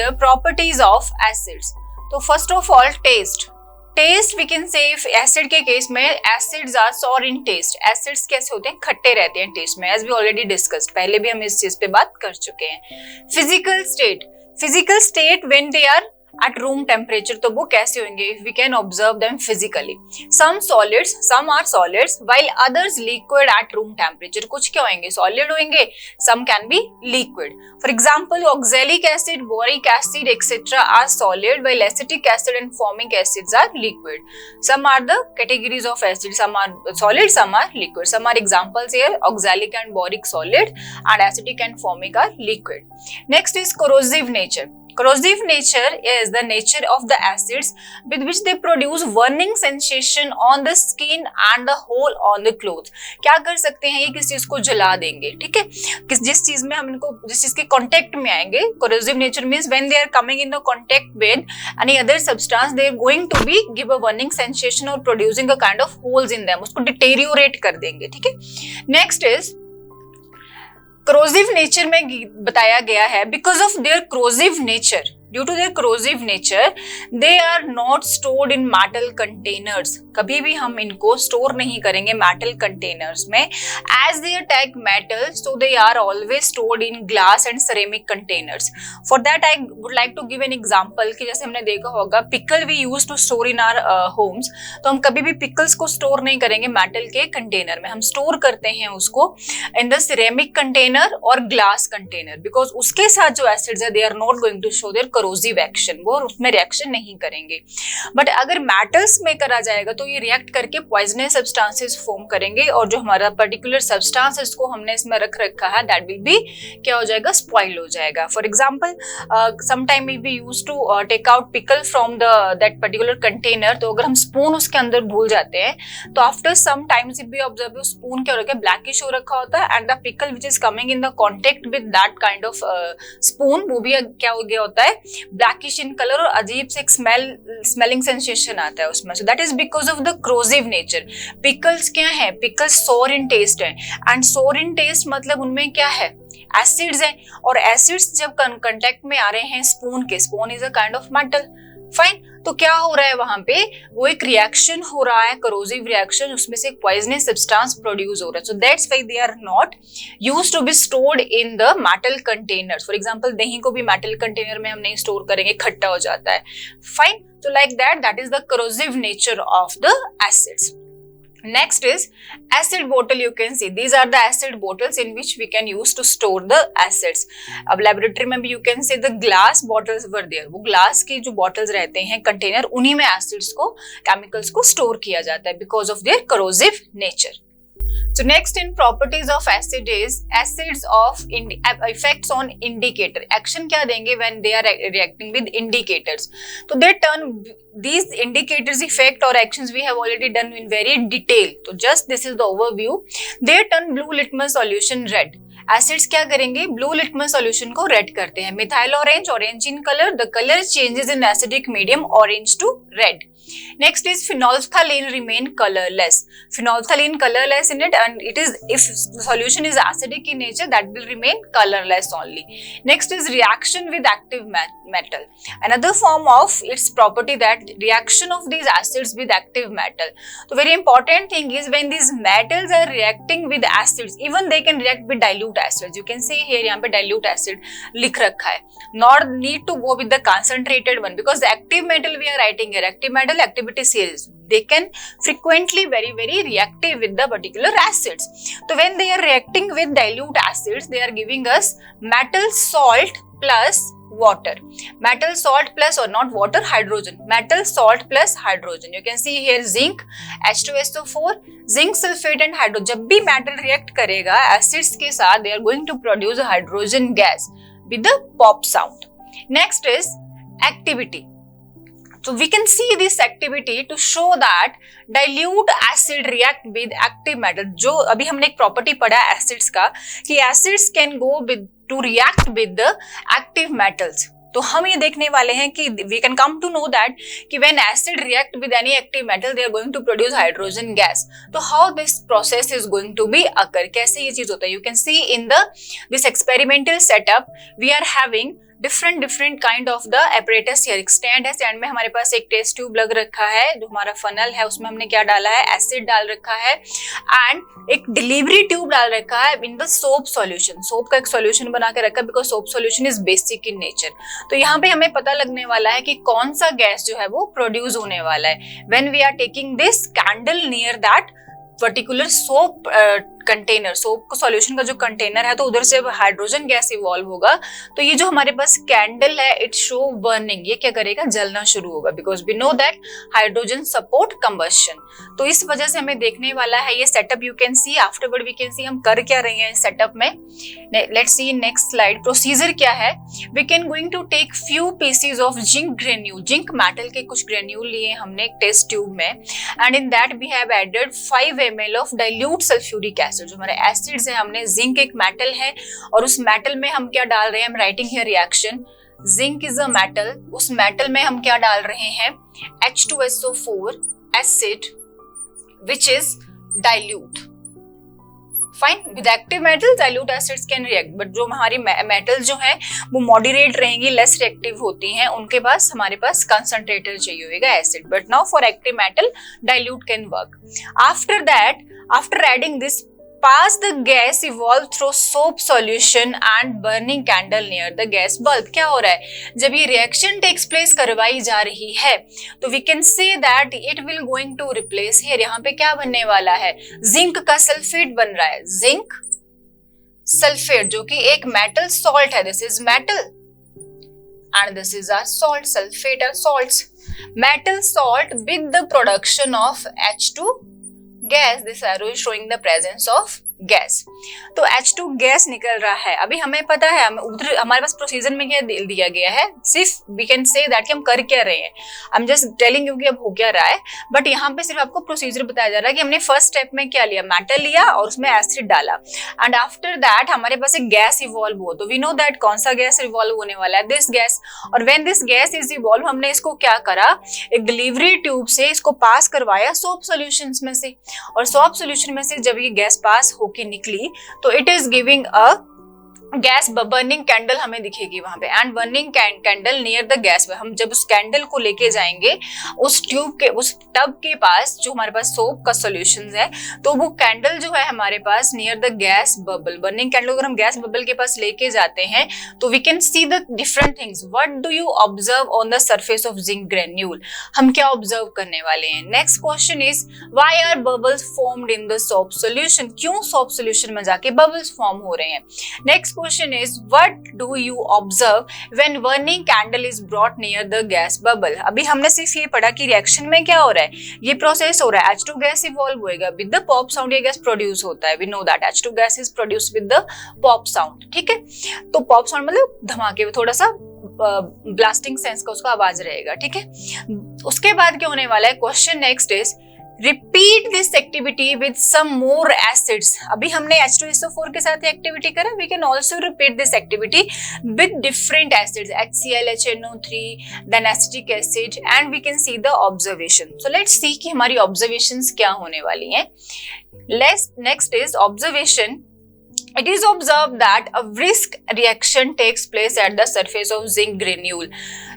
consider properties of acids. तो first of all, taste. Taste we can say acid के case में acids are sour in taste. Acids कैसे होते हैं? खट्टे रहते हैं टेस्ट में, एज वी ऑलरेडी डिस्कस्ड, पहले भी हम इस चीज पे बात कर चुके हैं. Physical state when they are at room temperature, तो वो कैसे होंगे? We can observe them physically. Some are solids while others liquid at room temperature. कुछ क्या होंगे? Solid होंगे. Some can be liquid. For example, oxalic acid, boric acid, etc. are solid while acetic acid and formic acids are liquid. Some are the categories of acids. Some are solid, some are liquid. Some are examples here: oxalic and boric solid, and acetic and formic are liquid. Next is corrosive nature. Corrosive nature is the nature of the acids with which they produce burning sensation on the skin and the hole on the clothes. क्या कर सकते हैं? ये किस चीज को जला देंगे, ठीक है? जिस चीज में हम इनको, जिस चीज के कांटेक्ट में आएंगे. Corrosive nature means when they are coming in the contact with any other substance, they are going to be give a burning sensation or producing a kind of holes in them. उसको deteriorate कर देंगे, ठीक है? Next is corrosive nature में बताया गया है because of their corrosive nature. Due to their corrosive nature, they are not stored in metal containers. कभी भी हम इनको स्टोर नहीं करेंगे metal containers में. As they attack metal, so they are always stored in glass and ceramic containers. For that, I would like to give an example कि जैसे हमने देखा होगा pickle we used to store in our homes. तो हम कभी भी pickles को स्टोर नहीं करेंगे metal के कंटेनर में. हम स्टोर करते हैं उसको in the ceramic container और glass container because उसके साथ जो acids है they are not going to show their corrosive action. वो उसमें रिएक्शन नहीं करेंगे. बट अगर मेटल्स में करा जाएगा तो ये रिएक्ट करके पॉइजनस सब्सटेंसेस फॉर्म करेंगे और जो हमारा पर्टिकुलर सब्सटेंसेस को हमने इसमें रख रखा है दैट विल बी क्या हो जाएगा? स्पॉइल हो जाएगा. For example sometime we use to take out pickle from that particular container. तो अगर हम स्पून उसके अंदर भूल जाते हैं तो after some times if we observe spoon क्या हो रखा है? ब्लैकिश हो रखा होता है and the pickle which is coming in the contact with that kind of spoon वो भी क्या हो गया होता है? ब्लैकिश इन कलर और अजीब से एक स्मेलिंग सेंसेशन आता है उसमें. So that is because of the corrosive nature. Pickles क्या है? पिकल्स सोर इन टेस्ट है एंड सोर इन टेस्ट मतलब उनमें क्या है? एसिड्स है और एसिड्स जब कांटेक्ट में आ रहे हैं स्पून के, spoon is a kind of metal. Fine. तो क्या हो रहा है वहां पे? वो एक रिएक्शन हो रहा है, corrosive रिएक्शन, उसमें से एक पॉइजनस सब्सटेंस प्रोड्यूस हो रहा है. So that's why they are not used to be stored in the metal containers. For example दही को भी मेटल कंटेनर में हम नहीं स्टोर करेंगे, खट्टा हो जाता है. Fine. So like that is the corrosive nature of the acids. Next is acid bottle. You can see these are the acid bottles in which we can use to store the acids. अब laboratory में भी you can see the glass bottles were there. वो glass की जो bottles रहते हैं container, उन्हीं में acids को, chemicals को store किया जाता है because of their corrosive nature. So next in properties of acid is acids of effects on indicator. Action क्या देंगे when they are reacting with indicators? तो they turn these indicators effect or actions we have already done in very detail. तो just this is the overview. They turn blue litmus solution red. Acids क्या करेंगे? Blue litmus solution को red करते हैं. Methyl orange in colour, the colour changes in acidic medium orange to red. Next is phenolphthalein remain colorless. Phenolphthalein colorless in it, and it is if the solution is acidic in nature that will remain colorless only. Next is reaction with active metal. Another form of its property that reaction of these acids with active metal. So very important thing is when these metals are reacting with acids, even they can react with dilute acids. You can see here यहाँ पे dilute acid लिख रखा है. Not need to go with the concentrated one because the active metal we are writing here. Active metal activity series, they can frequently very reactive with the particular acids. So when they are reacting with dilute acids, they are giving us metal salt plus water. Metal salt plus or not water, hydrogen. Metal salt plus hydrogen. You can see here zinc, H2SO4, zinc sulfate and hydrogen. जब भी metal react करेगा acids के साथ, they are going to produce a hydrogen gas with the pop sound. Next is activity. So we can see this activity to show that dilute acid react with active metal. जो अभी हमने एक property पढ़ा है acids का कि acids can go with two react with the active metals. तो हम ये देखने वाले हैं कि we can come to know that कि when acid react with any active metal they are going to produce hydrogen gas. तो how this process is going to be occur? कैसे ये चीज होता है? You can see in this experimental setup we are having different different kind of the apparatus here. Stand है, stand में हमारे पास एक टेस्ट ट्यूब लग रखा है, जो हमारा फनल है उसमें हमने क्या डाला है, एसिड डाल रखा है, एंड एक डिलीवरी ट्यूब डाल रखा है इन द सोप सॉल्यूशन। सोप का एक सॉल्यूशन बना के रखा है because soap solution is basic in nature. तो यहाँ पे हमें पता लगने वाला है कि कौन सा गैस जो है वो प्रोड्यूस होने वाला है when we are taking this candle near that particular soap container. Soap solution का जो कंटेनर है तो उधर से हाइड्रोजन गैस इवॉल्व होगा। तो ये जो हमारे पास कैंडल है इट शो बर्निंग, ये क्या करेगा, जलना शुरू होगा because we know that hydrogen support combustion. तो इस वजह से हमें देखने वाला है ये setup. You can see afterward we can see हम कर क्या रहे हैं इस सेटअप में। Let's see next slide. Procedure क्या है, we can going to take few pieces of zinc granule. Zinc metal के कुछ ग्रेन्यूल लिए हमने एक टेस्ट ट्यूब में, and in that we have added 5 ml of dilute sulphuric acid. जो हमारे एसिड्स है, हमने जिंक एक मेटल है और उस मेटल में हम क्या डाल रहे हैं, हम writing here reaction, zinc is a metal, उस मेटल में हम क्या डाल रहे हैं, H2SO4 acid which is dilute. Fine, with active metal dilute acids can react, but जो हमारी मेटल जो है वो मॉडरेट रहेंगी, लेस रिएक्टिव होती हैं, उनके पास हमारे पास कंसंट्रेटर चाहिए होगा acid. But now for active metal dilute can work. After that, after adding this, pass the gas evolve through soap solution and burning candle near the gas bulb। क्या हो रहा है, जब ये रिएक्शन टेक्स प्लेस करवाई जा रही है तो we can say that it will going to replace here। यहाँ पे क्या बनने वाला है, जिंक का सल्फेट बन रहा है, जिंक सल्फेट जो कि एक मेटल सॉल्ट है। This is metal and this is our salt, sulfate are salts, metal salt with the production of H2 gas। This arrow is showing the presence of gas. तो H2 gas निकल रहा है। अभी हमें पता है, उधर हमारे पास प्रोसीजर में क्या दिया गया है, सिर्फ वी कैन से दैट कि हम कर क्या रहे हैं। I am just telling you कि अब हो क्या रहा है, बट यहाँ पे सिर्फ आपको प्रोसीजर बताया जा रहा है कि हमने फर्स्ट स्टेप में क्या लिया, मेटल लिया और उसमें एसिड डाला, एंड आफ्टर दैट हमारे पास एक गैस इवॉल्व हो। तो वी नो दैट कौन सा गैस इवॉल्व होने वाला है, दिस गैस। और when this gas is evolve, हमने इसको क्या करा, एक डिलीवरी ट्यूब से इसको पास करवाया सोप सोल्यूशन में से, और सोप सोल्यूशन में से जब ये गैस पास होके निकली तो it is giving a gas, burning candle हमें दिखेगी वहां पे, and burning candle near the gas. हम जब उस कैंडल को लेके जाएंगे उस ट्यूब के, उस टब के पास जो हमारे पास सोप का सॉल्यूशन है, तो वो कैंडल जो है हमारे पास near the gas bubble, burning candle अगर हम गैस बबल के पास लेके जाते हैं तो we can see the different things. What do you observe on the surface of zinc granule, हम क्या ऑब्जर्व करने वाले हैं। Next question is why are bubbles formed in the soap solution, क्यों सोप सॉल्यूशन में जाके बबल्स फॉर्म हो रहे हैं। Next question is what do you observe when burning candle is brought near the gas bubble। अभी हमने सिर्फ ये पढ़ा कि रिएक्शन में क्या हो रहा है, ये प्रोसेस हो रहा है, H2 गैस इवॉल्व होएगा, विद द पॉप साउंड ये गैस प्रोड्यूस होता है। We know that H2 gas is produce with the pop sound. ठीक है, तो पॉप साउंड मतलब धमाके, थोड़ा सा ब्लास्टिंग सेंस का उसका आवाज रहेगा। ठीक है, उसके बाद क्या होने वाला है, question next is repeat this activity with some more acids. अभी हमने H2SO4 के साथ एक्टिविटी करा, we can also repeat this activity with different acids, HCl, HNO3, then acetic acid, and we can see the observation. So let's see कि हमारी observations क्या होने वाली हैं। Next is observation. It is observed that a brisk reaction takes place at the surface of zinc granule।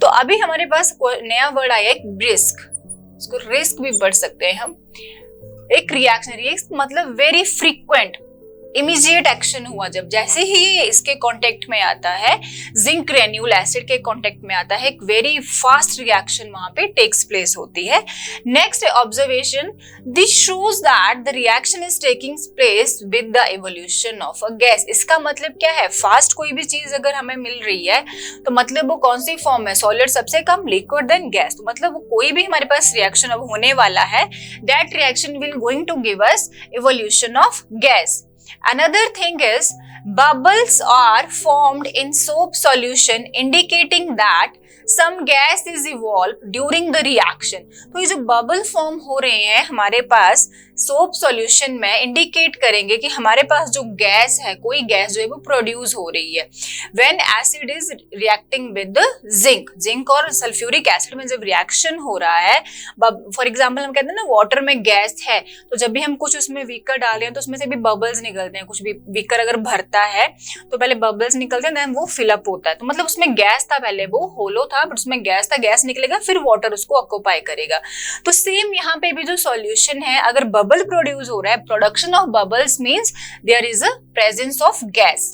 तो अभी हमारे पास नया वर्ड आया है brisk, इसको रिस्क भी बढ़ सकते हैं हम। एक रिएक्शन, रिस्क मतलब वेरी फ्रीक्वेंट, इमीडिएट एक्शन हुआ जब, जैसे ही ये इसके कांटेक्ट में आता है, जिंक ग्रेन्यूल एसिड के कांटेक्ट में आता है, एक वेरी फास्ट रिएक्शन वहां पे टेक्स प्लेस होती है। Next observation, this shows that the reaction is taking place with the evolution of a gas. इसका मतलब क्या है, फास्ट कोई भी चीज अगर हमें मिल रही है तो मतलब वो कौन सी फॉर्म है, सॉलिड सबसे कम, लिक्विड देन गैस। तो मतलब वो कोई भी हमारे पास रिएक्शन अब होने वाला है, that reaction will going to give us evolution of gas. Another thing is bubbles are formed in soap solution indicating that some gas is evolved during the reaction। तो ये जो बबल फॉर्म हो रहे हैं हमारे पास सोप सॉल्यूशन में, indicate करेंगे कि हमारे पास जो गैस है, कोई गैस जो है वो प्रोड्यूस हो रही है। When acid is reacting with zinc, zinc और सल्फ्यूरिक एसिड में जब रिएक्शन हो रहा है, फॉर एग्जांपल हम कहते हैं ना वाटर में गैस है, तो जब भी हम कुछ उसमें वीकर डाल रहे हैं तो उसमें से भी बबल्स निकलते हैं। कुछ भी वीकर अगर भरते करता है तो पहले बबल्स निकलते हैं, देन वो फिलअप होता है। तो मतलब उसमें गैस था, पहले वो होलो था बट उसमें गैस था, गैस निकलेगा फिर वाटर उसको ऑक्यूपाई करेगा। तो सेम यहाँ पे भी जो सॉल्यूशन है, अगर बबल प्रोड्यूस हो रहा है, production of bubbles means there is a presence of gas.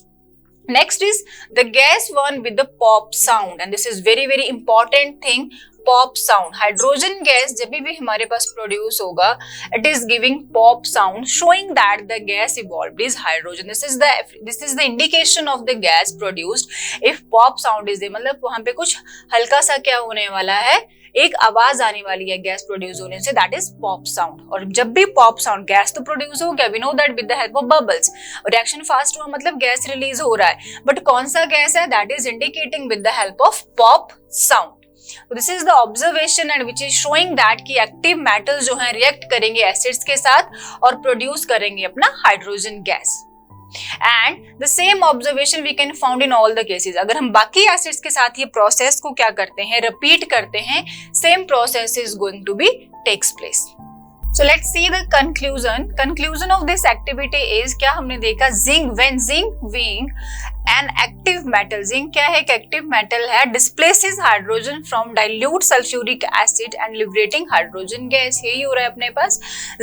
Next is the gas one with the pop sound, and this is very important thing, pop sound. Hydrogen gas जब भी हमारे पास produce होगा, it is giving pop sound, showing that the gas evolved is hydrogen. This is the indication of the gas produced if pop sound is there, मतलब वहां पे कुछ हल्का सा क्या होने वाला है, एक आवाज आने वाली है गैस प्रोड्यूस होने से, दैट इज पॉप साउंड। और जब भी पॉप साउंड, गैस तो प्रोड्यूस हो गया, we know that with the help of bubbles, reaction fast हुआ मतलब गैस रिलीज हो रहा है, बट कौन सा गैस है, that is indicating with the help of pop sound. This is the observation and which is showing that कि active metals जो है रिएक्ट करेंगे एसिड्स के साथ और प्रोड्यूस करेंगे अपना hydrogen gas. And the same observation we can found in all the cases. अगर हम बाकी एसिड्स के साथ ये प्रोसेस को क्या करते हैं, रिपीट करते हैं, same process is going to be takes place. So let's see the conclusion of this activity is, क्या हमने देखा, zinc, when zinc being an active metal, zinc क्या है, एक एक्टिव मेटल है, displaces hydrogen from dilute sulfuric acid and liberating hydrogen gas। यही हो रहा है अपने पास,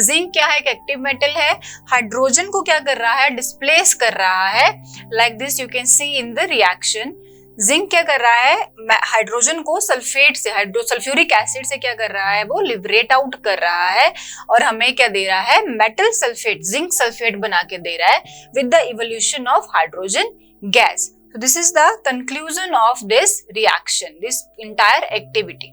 zinc क्या है, एक एक्टिव मेटल है, हाइड्रोजन को क्या कर रहा है, डिस्प्लेस कर रहा है, like this you can see in the reaction। Zinc क्या कर रहा है, हाइड्रोजन को सल्फेट से, सल्फ्यूरिक एसिड से क्या कर रहा है, वो लिबरेट आउट कर रहा है और हमें क्या दे रहा है, मेटल सल्फेट, जिंक सल्फेट बना के दे रहा है with the evolution of hydrogen gas. So this is the conclusion of this reaction, this entire activity.